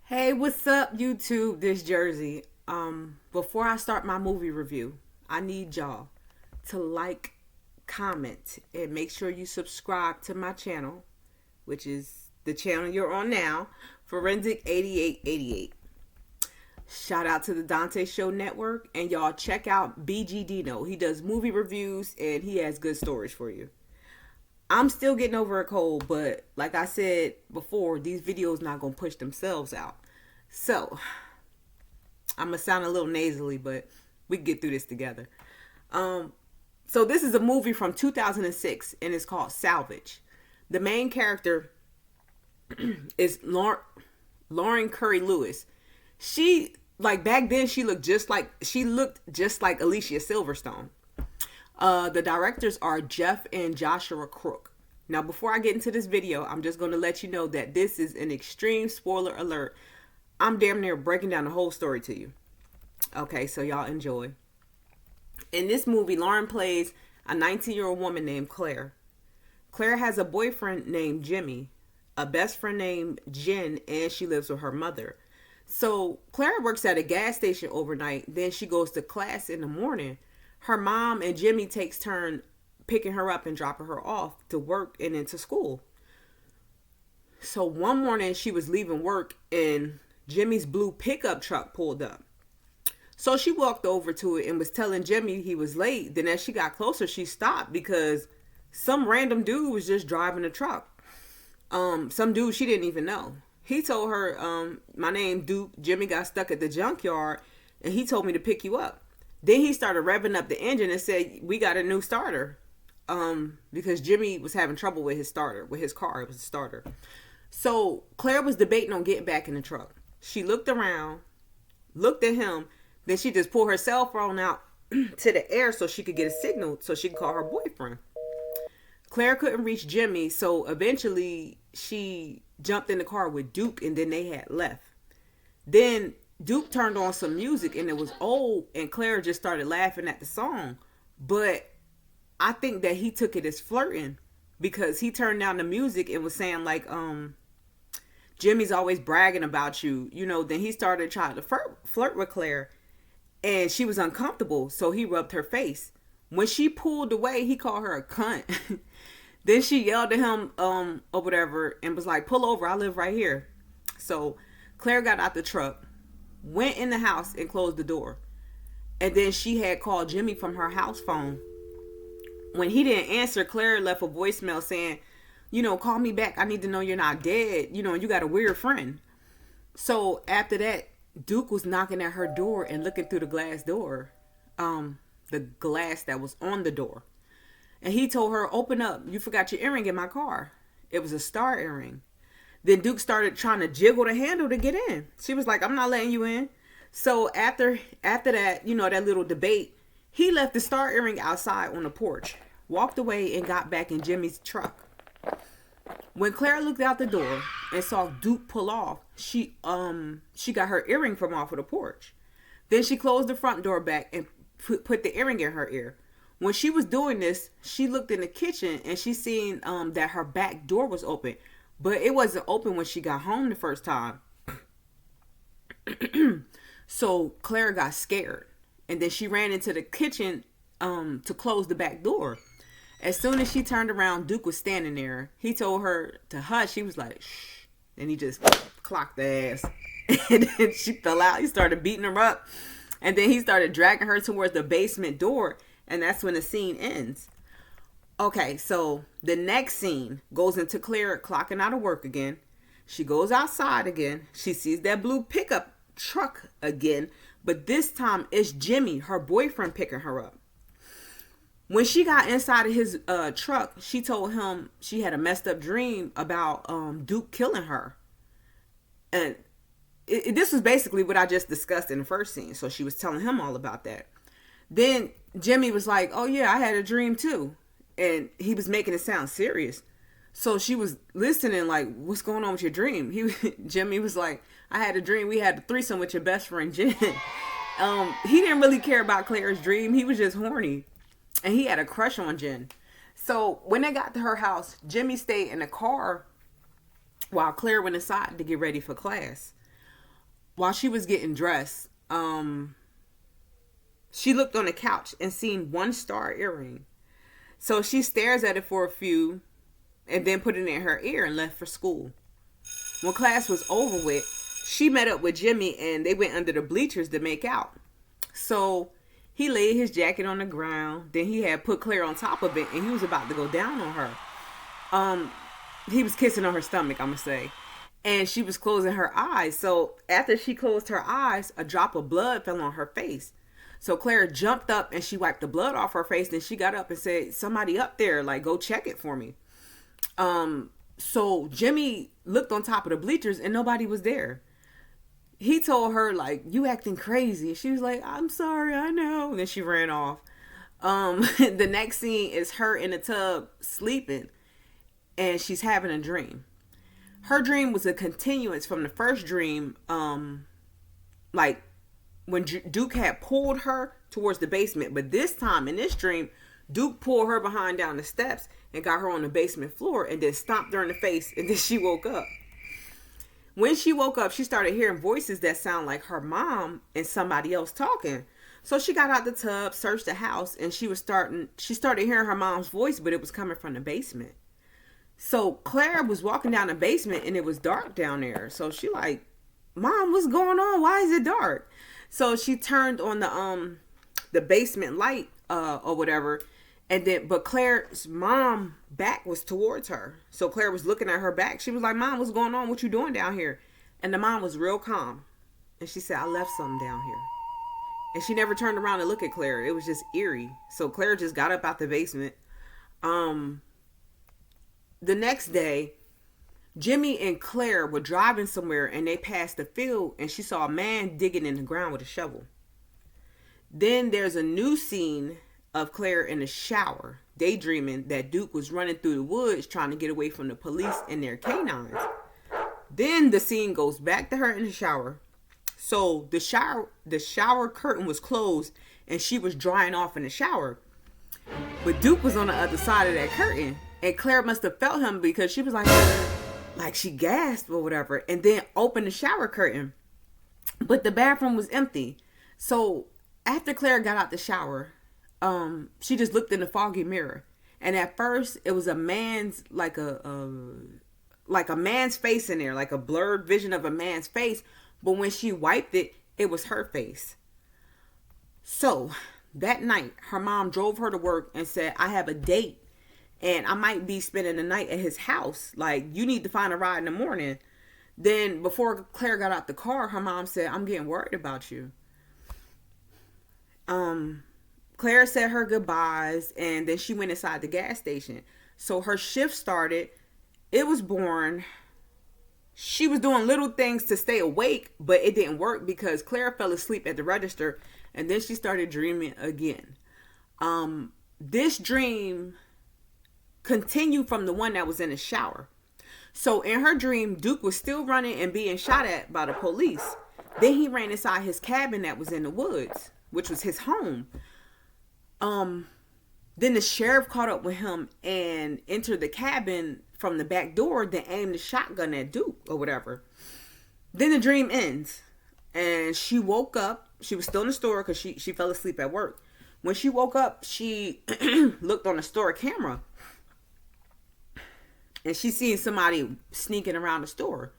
Hey, what's up, YouTube? This Jersey. Before I start my movie review, I need y'all to like, comment, and make sure you subscribe to my channel, which is the channel you're on now, Forensic 8888. Shout out to the Dante Show Network, and y'all check out BG Dino. He does movie reviews and he has good stories for you. I'm still getting over a cold, but like I said before, these videos not gonna push themselves out. So I'm gonna sound a little nasally, but we can get through this together. So this is a movie from 2006, and it's called Salvage. The main character is Lauren Curry Lewis. She back then she looked just like Alicia Silverstone. The directors are Jeff and Joshua Crook. Now, before I get into this video, I'm just going to let you know that this is an extreme spoiler alert. I'm damn near breaking down the whole story to you. Okay, so y'all enjoy. In this movie, Lauren plays a 19-year-old woman named Claire. Claire has a boyfriend named Jimmy, a best friend named Jen, and she lives with her mother. So Claire works at a gas station overnight, then she goes to class in the morning. Her mom and Jimmy takes turn picking her up and dropping her off to work and into school. So one morning she was leaving work and Jimmy's blue pickup truck pulled up. So she walked over to it and was telling Jimmy he was late. Then as she got closer, she stopped because some random dude was just driving the truck. Some dude she didn't even know. He told her, my name Duke. Jimmy got stuck at the junkyard and he told me to pick you up. Then he started revving up the engine and said, we got a new starter. Because Jimmy was having trouble with his starter, with his car. It was a starter. So Claire was debating on getting back in the truck. She looked around, looked at him, then she just pulled her cell phone out to the air so she could get a signal so she could call her boyfriend. Claire couldn't reach Jimmy, so eventually she jumped in the car with Duke and then they had left. Then Duke turned on some music and it was old and Claire just started laughing at the song. But I think that he took it as flirting because he turned down the music and was saying Jimmy's always bragging about you. Then he started trying to flirt with Claire and she was uncomfortable. So he rubbed her face. When she pulled away, he called her a cunt. Then she yelled at him or whatever and was like, pull over, I live right here. So Claire got out the truck, went in the house and closed the door. And then she had called Jimmy from her house phone. When he didn't answer, Claire left a voicemail saying, call me back. I need to know you're not dead. You got a weird friend. So after that, Duke was knocking at her door and looking through the glass door. The glass that was on the door. And he told her, open up. You forgot your earring in my car. It was a Starr earring. Then Duke started trying to jiggle the handle to get in. She was like, I'm not letting you in. So after that, that little debate, he left the Starr earring outside on the porch, walked away and got back in Jimmy's truck. When Claire looked out the door and saw Duke pull off, she got her earring from off of the porch. Then she closed the front door back and put the earring in her ear. When she was doing this, she looked in the kitchen and she seen that her back door was open. But it wasn't open when she got home the first time. So Claire got scared. And then she ran into the kitchen to close the back door. As soon as she turned around, Duke was standing there. He told her to hush. She was like, shh. And he just clocked the ass. And then she fell out. He started beating her up. And then he started dragging her towards the basement door. And that's when the scene ends. Okay, so the next scene goes into Claire clocking out of work again. She goes outside again. She sees that blue pickup truck again. But this time it's Jimmy, her boyfriend, picking her up. When she got inside of his truck, she told him she had a messed up dream about Duke killing her. And this was basically what I just discussed in the first scene. So she was telling him all about that. Then Jimmy was like, oh yeah, I had a dream too. And he was making it sound serious. So she was listening like, what's going on with your dream? Jimmy was like, I had a dream. We had a threesome with your best friend, Jen. He didn't really care about Claire's dream. He was just horny. And he had a crush on Jen. So when they got to her house, Jimmy stayed in the car while Claire went inside to get ready for class. while she was getting dressed, she looked on the couch and seen one Starr earring. So she stares at it for a few and then put it in her ear and left for school. When class was over with, she met up with Jimmy and they went under the bleachers to make out. So he laid his jacket on the ground. Then he had put Claire on top of it and he was about to go down on her. He was kissing on her stomach, I'm going to say. And she was closing her eyes. So after she closed her eyes, a drop of blood fell on her face. So Claire jumped up and she wiped the blood off her face. Then she got up and said, somebody up there, like, go check it for me. So Jimmy looked on top of the bleachers and nobody was there. He told her, like, you acting crazy. She was like, I'm sorry, I know. And then she ran off. The next scene is her in the tub sleeping and she's having a dream. Her dream was a continuance from the first dream, like when Duke had pulled her towards the basement. But this time, in this dream, Duke pulled her behind down the steps and got her on the basement floor and then stomped her in the face. And then she woke up. When she woke up, she started hearing voices that sound like her mom and somebody else talking. So she got out the tub, searched the house, and she started hearing her mom's voice, but it was coming from the basement. So Claire was walking down the basement and it was dark down there. So she like, Mom, what's going on? Why is it dark? So she turned on the basement light or whatever. And then, but Claire's mom back was towards her. So Claire was looking at her back. She was like, Mom, what's going on? What you doing down here? And the mom was real calm. And she said, I left something down here. And she never turned around to look at Claire. It was just eerie. So Claire just got up out the basement. The next day, Jimmy and Claire were driving somewhere and they passed a field and she saw a man digging in the ground with a shovel. Then there's a new scene of Claire in the shower, daydreaming that Duke was running through the woods trying to get away from the police and their canines. Then the scene goes back to her in the shower. So the shower curtain was closed and she was drying off in the shower. But Duke was on the other side of that curtain. And Claire must have felt him because she was like she gasped or whatever. And then opened the shower curtain. But the bathroom was empty. So after Claire got out the shower, she just looked in the foggy mirror. And at first it was a man's, like a man's face in there. Like a blurred vision of a man's face. But when she wiped it, it was her face. So that night, her mom drove her to work and said, I have a date. And I might be spending the night at his house. Like, you need to find a ride in the morning. Then, before Claire got out the car, her mom said, I'm getting worried about you. Claire said her goodbyes, and then she went inside the gas station. So, her shift started. It was boring. She was doing little things to stay awake, but it didn't work because Claire fell asleep at the register, and then she started dreaming again. This dream continued from the one that was in the shower. So in her dream, Duke was still running and being shot at by the police. Then he ran inside his cabin that was in the woods, which was his home. Then the sheriff caught up with him and entered the cabin from the back door, then aimed the shotgun at Duke or whatever. Then the dream ends and she woke up. She was still in the store because she fell asleep at work. When she woke up, she looked on the store camera. And she seen somebody sneaking around the store.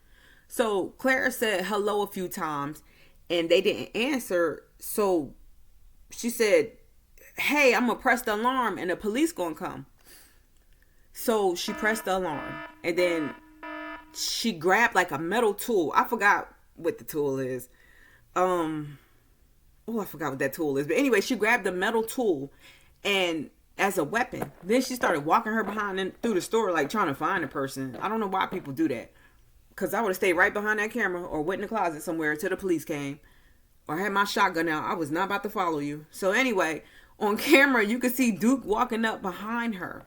So Claire said hello a few times and they didn't answer. So she said, hey, I'm going to press the alarm and the police going to come. So she pressed the alarm and then she grabbed like a metal tool. I forgot what the tool is. I forgot what that tool is. But anyway, she grabbed the metal tool and as a weapon. Then she started walking her behind and through the store, like trying to find the person. I don't know why people do that. Because I would have stayed right behind that camera or went in the closet somewhere till the police came. Or had my shotgun out. I was not about to follow you. So anyway, on camera, you could see Duke walking up behind her.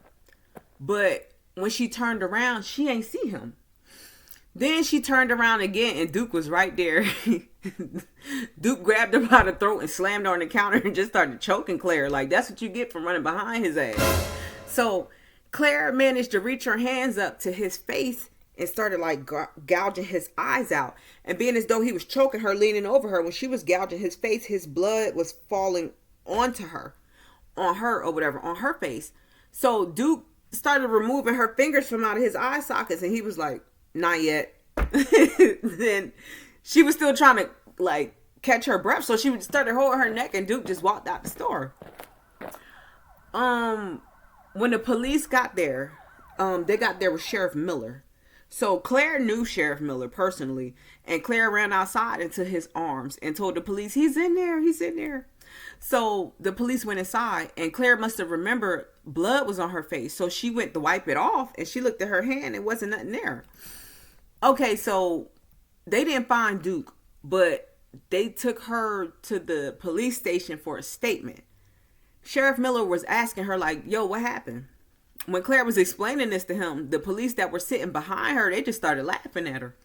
But when she turned around, she ain't see him. Then she turned around again and Duke was right there. Duke grabbed her by the throat and slammed her on the counter and just started choking Claire. Like, that's what you get from running behind his ass. So Claire managed to reach her hands up to his face and started like gouging his eyes out. And being as though he was choking her, leaning over her, when she was gouging his face, his blood was falling onto her, on her or whatever, on her face. So Duke started removing her fingers from out of his eye sockets, and he was like, not yet. Then she was still trying to like catch her breath, so she started holding her neck, and Duke just walked out the store. When the police got there, they got there with Sheriff Miller. So Claire knew Sheriff Miller personally, and Claire ran outside into his arms and told the police, he's in there, he's in there. So the police went inside, and Claire must have remembered blood was on her face. So she went to wipe it off, and she looked at her hand, and wasn't nothing there. Okay, so they didn't find Duke, but they took her to the police station for a statement. Sheriff Miller was asking her like, yo, what happened? When Claire was explaining this to him, the police that were sitting behind her, they just started laughing at her.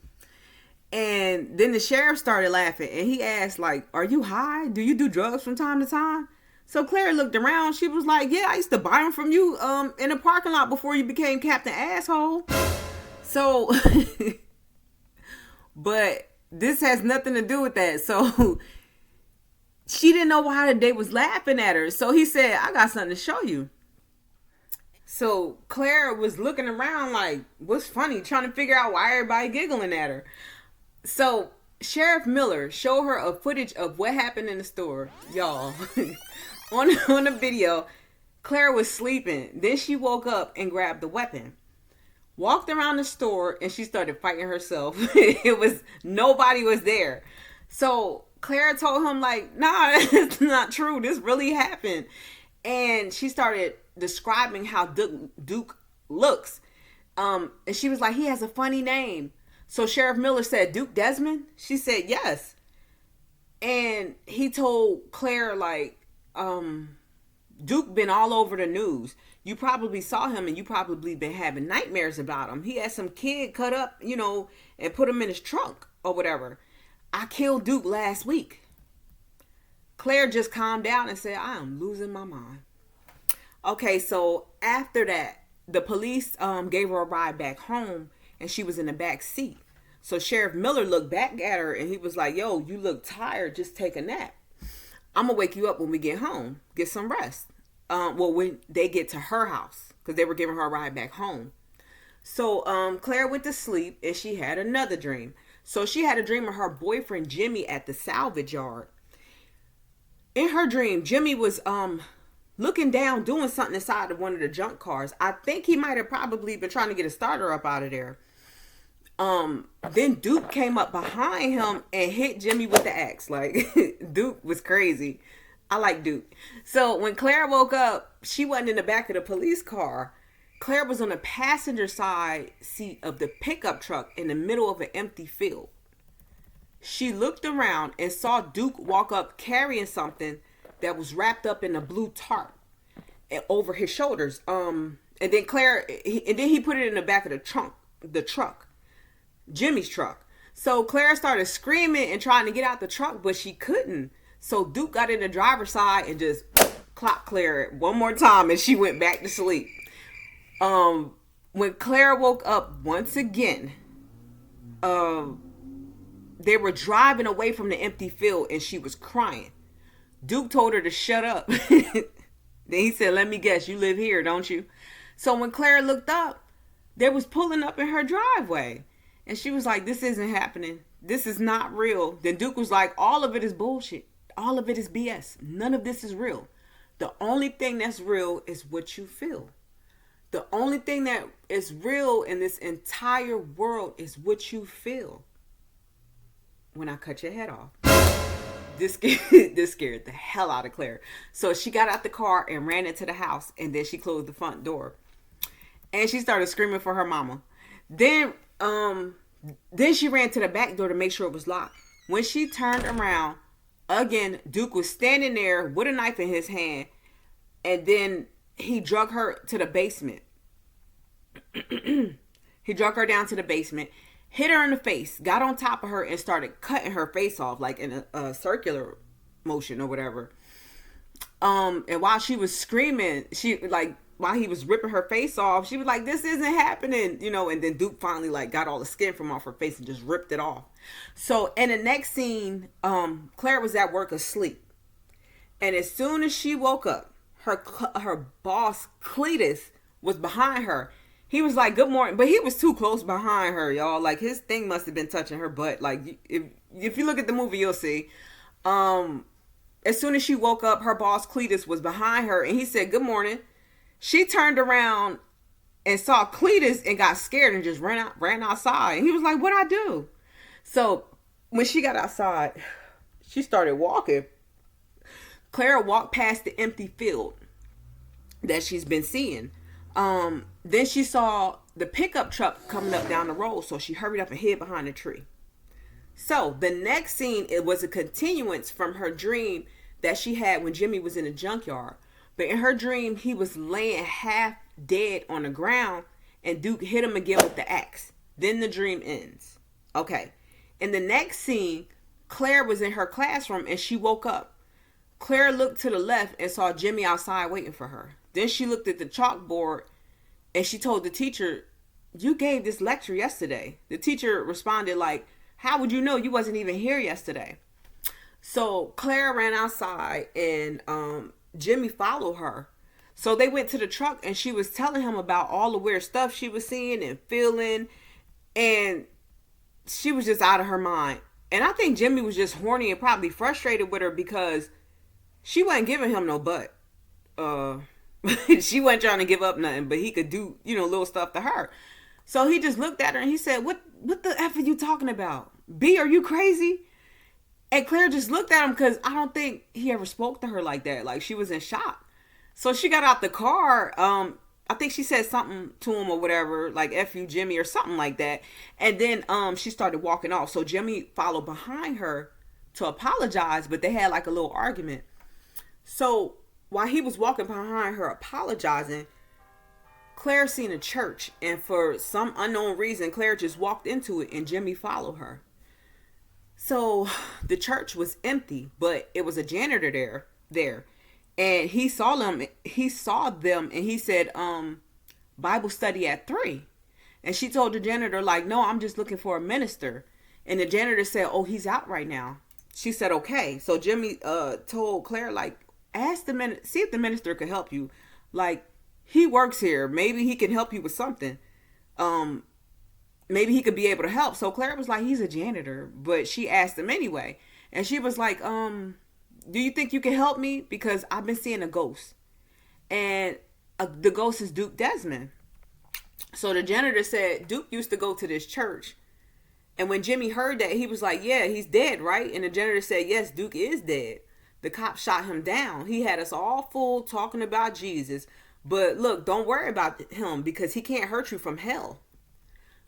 And then the sheriff started laughing, and he asked like, are you high? Do you do drugs from time to time? So Claire looked around. She was like, yeah, I used to buy them from you in the parking lot before you became Captain Asshole. So, but this has nothing to do with that. So she didn't know why they was laughing at her. So he said, I got something to show you. So Claire was looking around like, what's funny? Trying to figure out why everybody giggling at her. So Sheriff Miller showed her a footage of what happened in the store. Y'all, on the video, Claire was sleeping. Then she woke up and grabbed the weapon. Walked around the store, and she started fighting herself. Nobody was there. So Claire told him like, nah, it's not true. This really happened. And she started describing how Duke looks. And she was like, he has a funny name. So Sheriff Miller said, Duke Desmond? She said, yes. And he told Claire like, Duke been all over the news. You probably saw him, and you probably been having nightmares about him. He had some kid cut up, and put him in his trunk or whatever. I killed Duke last week. Claire just calmed down and said, I am losing my mind. Okay, so after that, the police gave her a ride back home, and she was in the back seat. So Sheriff Miller looked back at her, and he was like, yo, you look tired. Just take a nap. I'm going to wake you up when we get home. Get some rest. When they get to her house, because they were giving her a ride back home. So Claire went to sleep, and she had another dream. So she had a dream of her boyfriend Jimmy at the salvage yard. In her dream, Jimmy was looking down, doing something inside of one of the junk cars. I think he might have probably been trying to get a starter up out of there. Then Duke came up behind him and hit Jimmy with the axe. Like, Duke was crazy. I like Duke. So when Claire woke up, she wasn't in the back of the police car. Claire was on the passenger side seat of the pickup truck in the middle of an empty field. She looked around and saw Duke walk up carrying something that was wrapped up in a blue tarp over his shoulders. And then he put it in the back of the truck, Jimmy's truck. So Claire started screaming and trying to get out the truck, but she couldn't. So Duke got in the driver's side and just clocked Claire one more time, and she went back to sleep. When Claire woke up once again, they were driving away from the empty field, and she was crying. Duke told her to shut up. Then he said, let me guess, you live here, don't you? So when Claire looked up, they was pulling up in her driveway. And she was like, this isn't happening. This is not real. Then Duke was like, all of it is bullshit. All of it is BS. None of this is real. The only thing that's real is what you feel. The only thing that is real in this entire world is what you feel. When I cut your head off. This scared the hell out of Claire. So she got out the car and ran into the house, and then she closed the front door. And she started screaming for her mama. Then she ran to the back door to make sure it was locked. When she turned around, again, Duke was standing there with a knife in his hand, and then he drug her to the basement. He drug her down to the basement, hit her in the face, got on top of her, and started cutting her face off, like in a circular motion or whatever. And while she was screaming, she like while he was ripping her face off, she was like, this isn't happening, you know, and then Duke finally like got all the skin from off her face and just ripped it off. So in the next scene, Claire was at work asleep. And as soon as she woke up, her boss, Cletus, was behind her. He was like, good morning. But he was too close behind her, y'all. Like, his thing must have been touching her butt. Like, if you look at the movie, you'll see. As soon as she woke up, her boss, Cletus, was behind her. And he said, good morning. She turned around and saw Cletus and got scared and just ran outside. And he was like, what'd I do? So, when she got outside, she started walking. Claire walked past the empty field that she's been seeing. Then she saw the pickup truck coming up down the road, so she hurried up and hid behind a tree. So the next scene, it was a continuance from her dream that she had when Jimmy was in the junkyard. But in her dream, he was laying half dead on the ground, and Duke hit him again with the axe. Then the dream ends. Okay. In the next scene, Claire was in her classroom and she woke up. Claire looked to the left and saw Jimmy outside waiting for her. Then she looked at the chalkboard and she told the teacher, you gave this lecture yesterday. The teacher responded like, how would you know? You wasn't even here yesterday. So Claire ran outside and Jimmy followed her. So they went to the truck and she was telling him about all the weird stuff she was seeing and feeling. And she was just out of her mind. And I think Jimmy was just horny and probably frustrated with her because she wasn't giving him no butt. She wasn't trying to give up nothing, but he could do, you know, little stuff to her. So he just looked at her and he said, what the F are you talking about? B, are you crazy? And Claire just looked at him because I don't think he ever spoke to her like that. Like, she was in shock. So she got out the car. I think she said something to him or whatever, like F you, Jimmy, or something like that. And then she started walking off. So Jimmy followed behind her to apologize, but they had like a little argument. So while he was walking behind her apologizing, Claire seen a church, and for some unknown reason, Claire just walked into it and Jimmy followed her. So the church was empty, but it was a janitor there. And he saw them and he said, Bible study at 3. And she told the janitor, like, no, I'm just looking for a minister. And the janitor said, oh, he's out right now. She said, okay. So Jimmy told Claire, like, see if the minister could help you. Like, he works here. Maybe he can help you with something. Maybe he could be able to help. So Claire was like, he's a janitor. But she asked him anyway. And she was like, do you think you can help me? Because I've been seeing a ghost. And the ghost is Duke Desmond. So the janitor said, Duke used to go to this church. And when Jimmy heard that, he was like, yeah, he's dead, right? And the janitor said, yes, Duke is dead. The cop shot him down. He had us all fooled talking about Jesus. But look, don't worry about him because he can't hurt you from hell.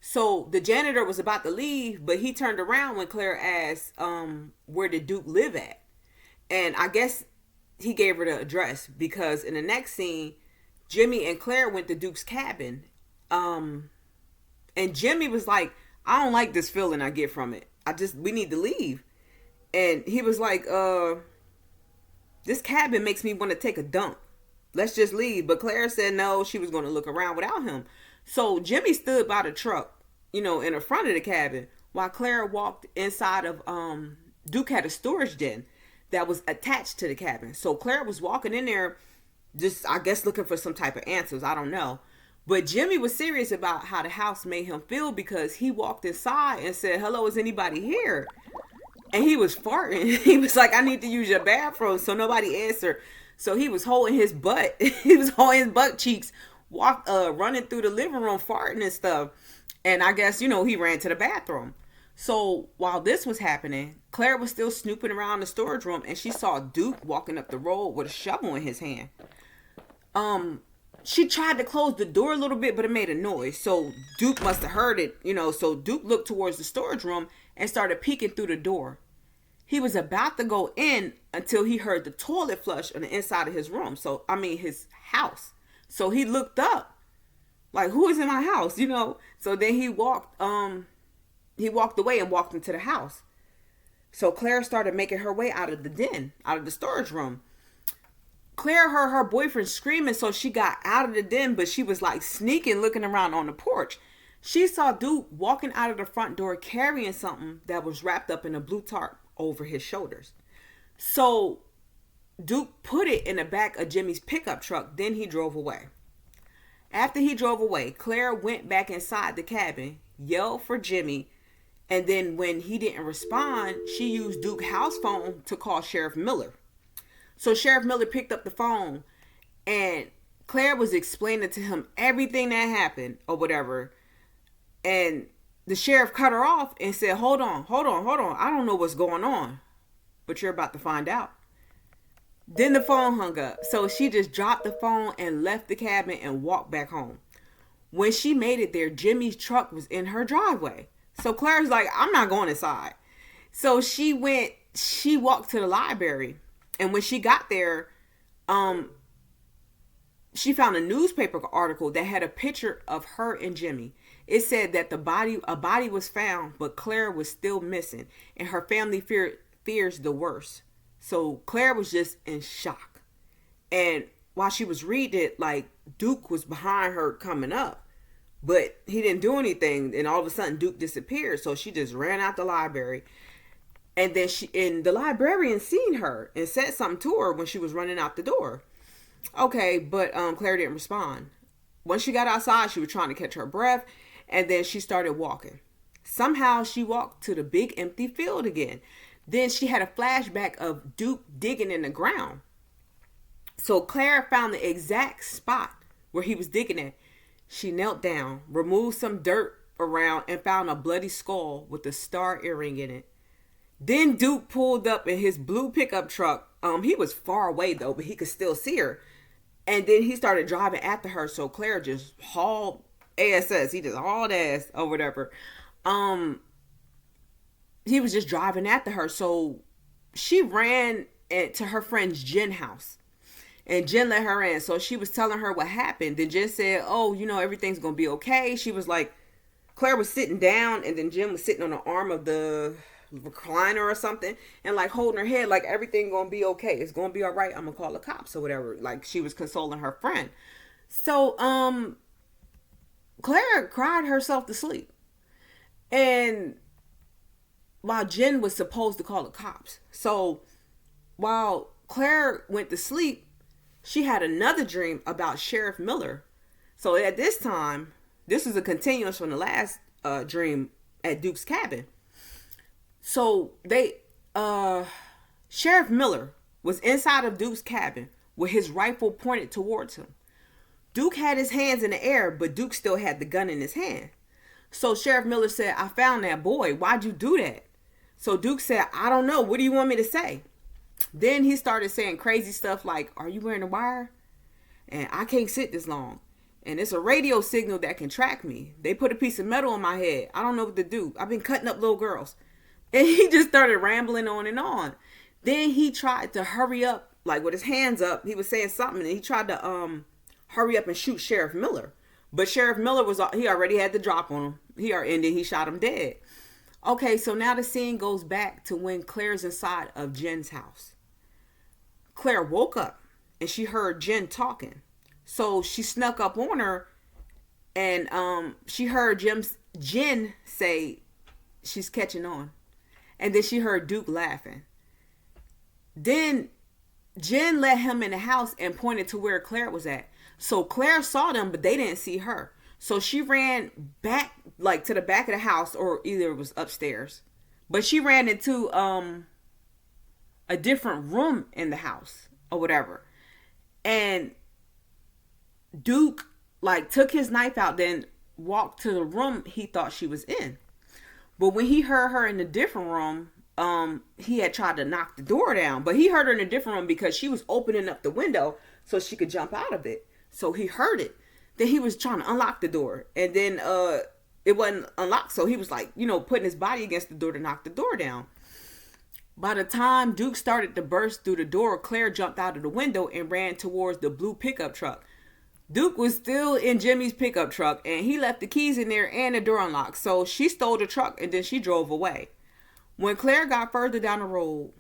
So the janitor was about to leave, but he turned around when Claire asked, where did Duke live at? And I guess he gave her the address because in the next scene, Jimmy and Claire went to Duke's cabin. And Jimmy was like, I don't like this feeling I get from it. We need to leave. And he was like, this cabin makes me want to take a dump. Let's just leave. But Claire said no, she was going to look around without him. So Jimmy stood by the truck, you know, in the front of the cabin while Claire walked inside of, Duke had a storage den that was attached to the cabin. So Claire was walking in there just, I guess, looking for some type of answers. I don't know. But Jimmy was serious about how the house made him feel because he walked inside and said, hello, is anybody here? And he was farting. He was like, I need to use your bathroom. So nobody answered. So he was holding his butt. He was holding his butt cheeks, running through the living room, farting and stuff. And I guess, you know, he ran to the bathroom. So while this was happening, Claire was still snooping around the storage room and she saw Duke walking up the road with a shovel in his hand. She tried to close the door a little bit, but it made a noise. So Duke must have heard it, you know. So Duke looked towards the storage room and started peeking through the door. He was about to go in until he heard the toilet flush on the inside of his room. His house. So he looked up like, who is in my house? You know? So then he walked away and walked into the house. So Claire started making her way out of the den, out of the storage room. Claire heard her boyfriend screaming, so she got out of the den, but she was like sneaking, looking around on the porch. She saw Duke walking out of the front door carrying something that was wrapped up in a blue tarp over his shoulders. So Duke put it in the back of Jimmy's pickup truck, then he drove away. After he drove away, Claire went back inside the cabin, yelled for Jimmy, and then when he didn't respond, she used Duke's house phone to call Sheriff Miller. So Sheriff Miller picked up the phone, and Claire was explaining to him everything that happened or whatever. And the sheriff cut her off and said, hold on. I don't know what's going on, but you're about to find out. Then the phone hung up. So she just dropped the phone and left the cabin and walked back home. When she made it there, Jimmy's truck was in her driveway. So Claire's like, I'm not going inside. So she walked to the library. And when she got there, she found a newspaper article that had a picture of her and Jimmy. It said that a body was found, but Claire was still missing, and her family fears the worst. So Claire was just in shock. And while she was reading it, like, Duke was behind her coming up, but he didn't do anything. And all of a sudden Duke disappeared. So she just ran out the library. And then the librarian seen her and said something to her when she was running out the door. Okay, but Claire didn't respond. When she got outside, she was trying to catch her breath, and then she started walking. Somehow she walked to the big empty field again. Then she had a flashback of Duke digging in the ground. So Claire found the exact spot where he was digging at. She knelt down, removed some dirt around, and found a bloody skull with a Starr earring in it. Then Duke pulled up in his blue pickup truck. He was far away though, but he could still see her. And then he started driving after her. So Claire just hauled ass. He just hauled ass or whatever. He was just driving after her. So she ran to her friend's Jen house. And Jen let her in. So she was telling her what happened. Then Jen said, oh, everything's going to be okay. She was like, Claire was sitting down, and then Jen was sitting on the arm of the recliner or something, and like holding her head like everything gonna be okay. It's gonna be all right. I'm gonna call the cops or whatever. Like she was consoling her friend. So Claire cried herself to sleep. And while Jen was supposed to call the cops. So while Claire went to sleep, she had another dream about Sheriff Miller. So at this time, this is a continuance from the last dream at Duke's cabin. So Sheriff Miller was inside of Duke's cabin with his rifle pointed towards him. Duke had his hands in the air, but Duke still had the gun in his hand. So Sheriff Miller said, I found that boy. Why'd you do that? So Duke said, I don't know. What do you want me to say? Then he started saying crazy stuff like, are you wearing a wire? And I can't sit this long. And it's a radio signal that can track me. They put a piece of metal in my head. I don't know what to do. I've been cutting up little girls. And he just started rambling on and on. Then he tried to hurry up, like with his hands up. He was saying something, and he tried to hurry up and shoot Sheriff Miller. But Sheriff Miller he already had the drop on him. And then he shot him dead. Okay, so now the scene goes back to when Claire's inside of Jen's house. Claire woke up and she heard Jen talking. So she snuck up on her, and she heard Jen say she's catching on. And then she heard Duke laughing. Then Jen let him in the house and pointed to where Claire was at. So Claire saw them, but they didn't see her. So she ran back, like to the back of the house, or either it was upstairs. But she ran into a different room in the house or whatever. And Duke like took his knife out, then walked to the room he thought she was in. But when he heard her in a different room, he had tried to knock the door down. But he heard her in a different room because she was opening up the window so she could jump out of it. So he heard it. Then he was trying to unlock the door. And then it wasn't unlocked. So he was like, putting his body against the door to knock the door down. By the time Duke started to burst through the door, Claire jumped out of the window and ran towards the blue pickup truck. Duke was still in Jimmy's pickup truck, and he left the keys in there and the door unlocked. So she stole the truck, and then she drove away. When Claire got further down the road,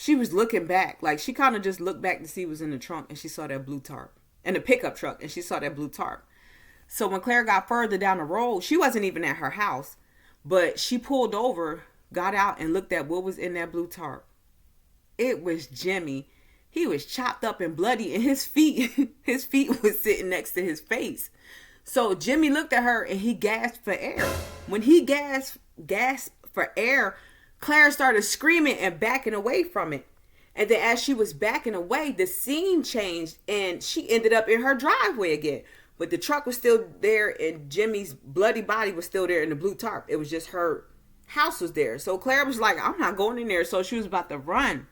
she was looking back. Like, she kind of just looked back to see what was in the trunk, and she saw that blue tarp. In the pickup truck, and she saw that blue tarp. So when Claire got further down the road, she wasn't even at her house, but she pulled over, got out, and looked at what was in that blue tarp. It was Jimmy. He was chopped up and bloody, and his feet was sitting next to his face. So Jimmy looked at her, and he gasped for air. When he gasped for air, Claire started screaming and backing away from it. And then as she was backing away, the scene changed, and she ended up in her driveway again. But the truck was still there, and Jimmy's bloody body was still there in the blue tarp. It was just her house was there. So Claire was like, I'm not going in there. So she was about to run.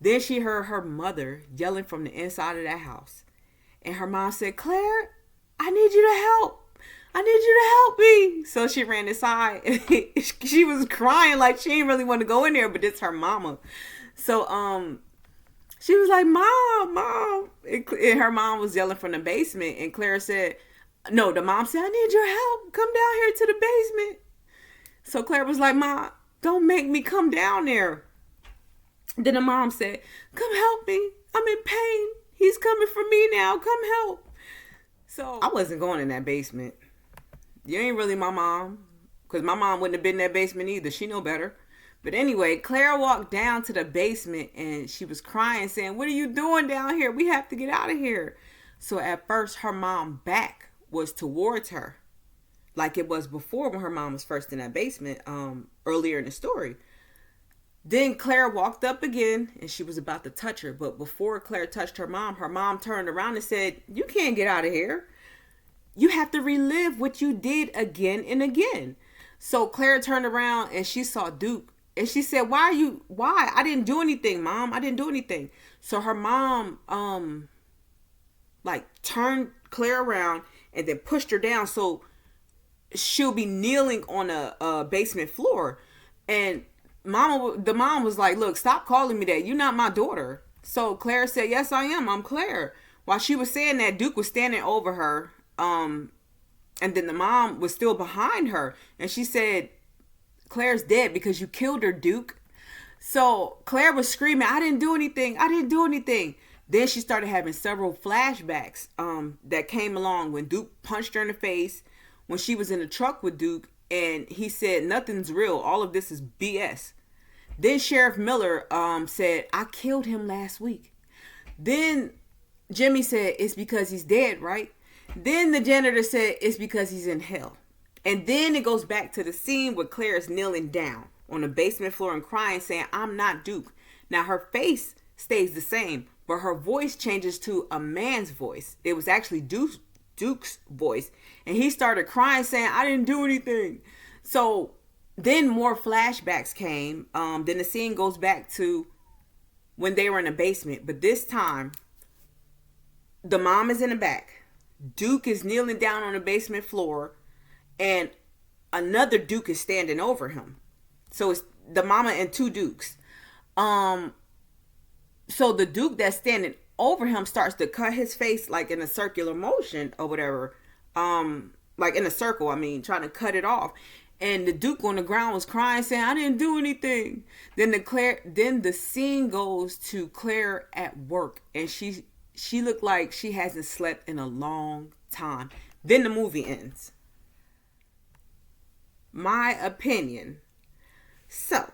Then she heard her mother yelling from the inside of that house. And her mom said, Claire, I need you to help. I need you to help me. So she ran inside, and she was crying like she didn't really want to go in there, but it's her mama. So she was like, Mom. And her mom was yelling from the basement, and Claire said, no, the mom said, I need your help. Come down here to the basement. So Claire was like, Mom, don't make me come down there. Then the mom said, come help me. I'm in pain. He's coming for me now. Come help. So I wasn't going in that basement. You ain't really my mom, because my mom wouldn't have been in that basement either. She know better. But anyway, Claire walked down to the basement, and she was crying, saying, what are you doing down here? We have to get out of here. So at first, her mom's back was towards her, like it was before when her mom was first in that basement, earlier in the story. Then Claire walked up again, and she was about to touch her. But before Claire touched her mom turned around and said, you can't get out of here. You have to relive what you did again and again. So Claire turned around, and she saw Duke. And she said, why? I didn't do anything, Mom. I didn't do anything. So her mom, turned Claire around and then pushed her down. So she'll be kneeling on a basement floor. And the mom was like, look, stop calling me that. You're not my daughter. So Claire said, yes, I am. I'm Claire. While she was saying that, Duke was standing over her. And then the mom was still behind her. And she said, Claire's dead because you killed her, Duke. So Claire was screaming, I didn't do anything. I didn't do anything. Then she started having several flashbacks that came along when Duke punched her in the face, when she was in the truck with Duke, and he said, nothing's real. All of this is BS. Then Sheriff Miller said, I killed him last week. Then Jimmy said, it's because he's dead, right? Then the janitor said, it's because he's in hell. And then it goes back to the scene where Claire is kneeling down on the basement floor and crying, saying, I'm not Duke. Now her face stays the same, but her voice changes to a man's voice. It was actually Duke's voice. And he started crying, saying, I didn't do anything. So then more flashbacks came. Then the scene goes back to when they were in the basement. But this time, the mom is in the back. Duke is kneeling down on the basement floor. And another Duke is standing over him. So it's the mama and two Dukes. So the Duke that's standing over him starts to cut his face like in a circular motion or whatever. Like in a circle, trying to cut it off. And the Duke on the ground was crying, saying, I didn't do anything. Then the scene goes to Claire at work. And she looked like she hasn't slept in a long time. Then the movie ends. My opinion. So,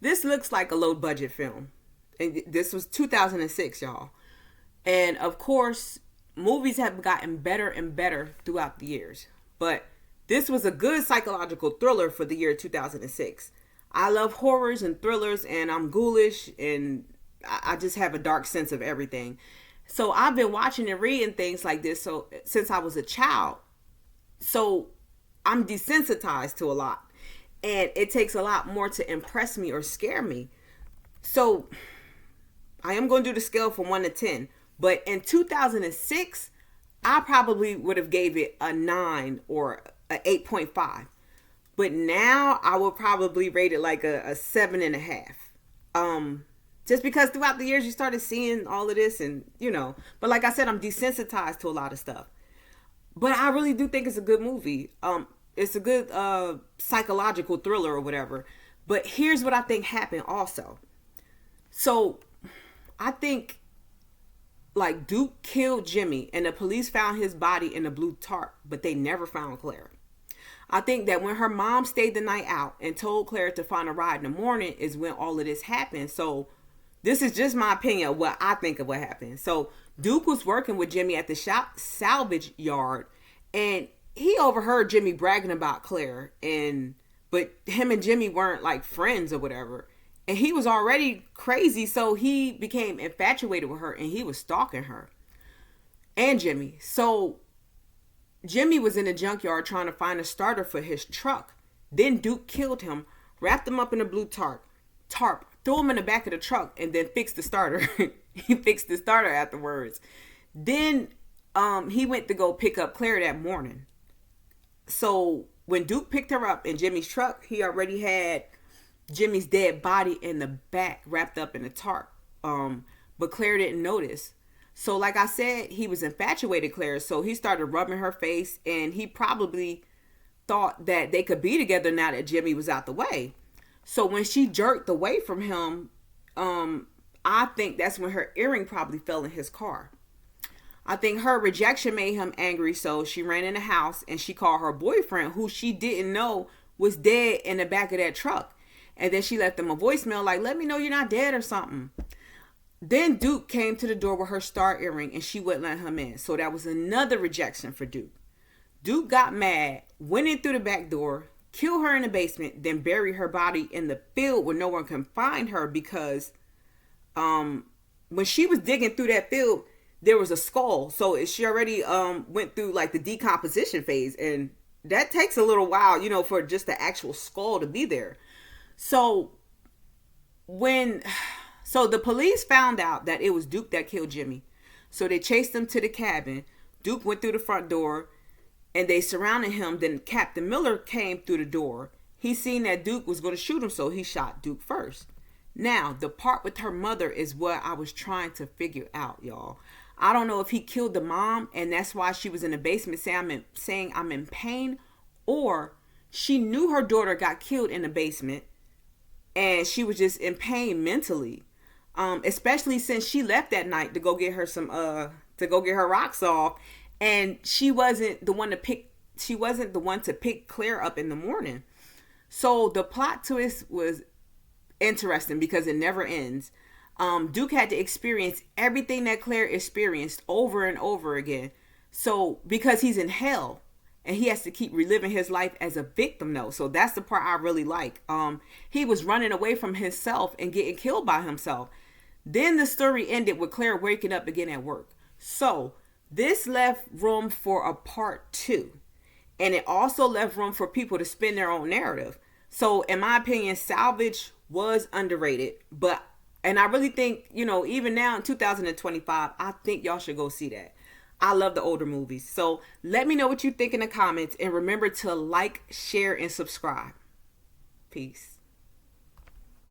this looks like a low budget film. And this was 2006, y'all. And of course, movies have gotten better and better throughout the years. But this was a good psychological thriller for the year 2006. I love horrors and thrillers, and I'm ghoulish, and I just have a dark sense of everything. So I've been watching and reading things like this since I was a child. So I'm desensitized to a lot, and it takes a lot more to impress me or scare me. So I am going to do the scale from 1 to 10, but in 2006, I probably would have gave it a 9 or a 8.5. But now I would probably rate it like a 7.5. Just because throughout the years you started seeing all of this, and but like I said, I'm desensitized to a lot of stuff. But I really do think it's a good movie. It's a good psychological thriller or whatever. But here's what I think happened also. So I think like Duke killed Jimmy and the police found his body in a blue tarp, but they never found Claire. I think that when her mom stayed the night out and told Claire to find a ride in the morning is when all of this happened. So this is just my opinion of what I think of what happened. So Duke was working with Jimmy at the salvage yard, and he overheard Jimmy bragging about Claire, but him and Jimmy weren't like friends or whatever. And he was already crazy, so he became infatuated with her and he was stalking her and Jimmy. So Jimmy was in a junkyard trying to find a starter for his truck. Then Duke killed him, wrapped him up in a blue tarp, threw him in the back of the truck, and then fixed the starter. He fixed the starter afterwards. Then he went to go pick up Claire that morning. So when Duke picked her up in Jimmy's truck, he already had Jimmy's dead body in the back wrapped up in a tarp. But Claire didn't notice. So like I said, he was infatuated with Claire. So he started rubbing her face, and he probably thought that they could be together now that Jimmy was out the way. So when she jerked away from him, I think that's when her earring probably fell in his car. I think her rejection made him angry. So she ran in the house and she called her boyfriend, who she didn't know was dead, in the back of that truck. And then she left him a voicemail like, let me know you're not dead or something. Then Duke came to the door with her Starr earring and she wouldn't let him in. So that was another rejection for Duke. Duke got mad, went in through the back door, killed her in the basement, then buried her body in the field where no one can find her because when she was digging through that field, there was a skull. So she already went through like the decomposition phase. And that takes a little while, for just the actual skull to be there. So the police found out that it was Duke that killed Jimmy. So they chased him to the cabin. Duke went through the front door and they surrounded him. Then Captain Miller came through the door. He seen that Duke was going to shoot him, so he shot Duke first. Now, the part with her mother is what I was trying to figure out, y'all. I don't know if he killed the mom and that's why she was in the basement saying I'm in pain, or she knew her daughter got killed in the basement and she was just in pain mentally. Especially since she left that night to go get her rocks off, and she wasn't the one to pick Claire up in the morning. So the plot twist was interesting because it never ends. Duke had to experience everything that Claire experienced over and over again. So because he's in hell and he has to keep reliving his life as a victim though. So that's the part I really like. He was running away from himself and getting killed by himself. Then the story ended with Claire waking up again at work. So this left room for a part 2. And it also left room for people to spin their own narrative. So in my opinion, Salvage was underrated. And I really think, even now in 2025, I think y'all should go see that. I love the older movies. So let me know what you think in the comments. And remember to like, share, and subscribe. Peace.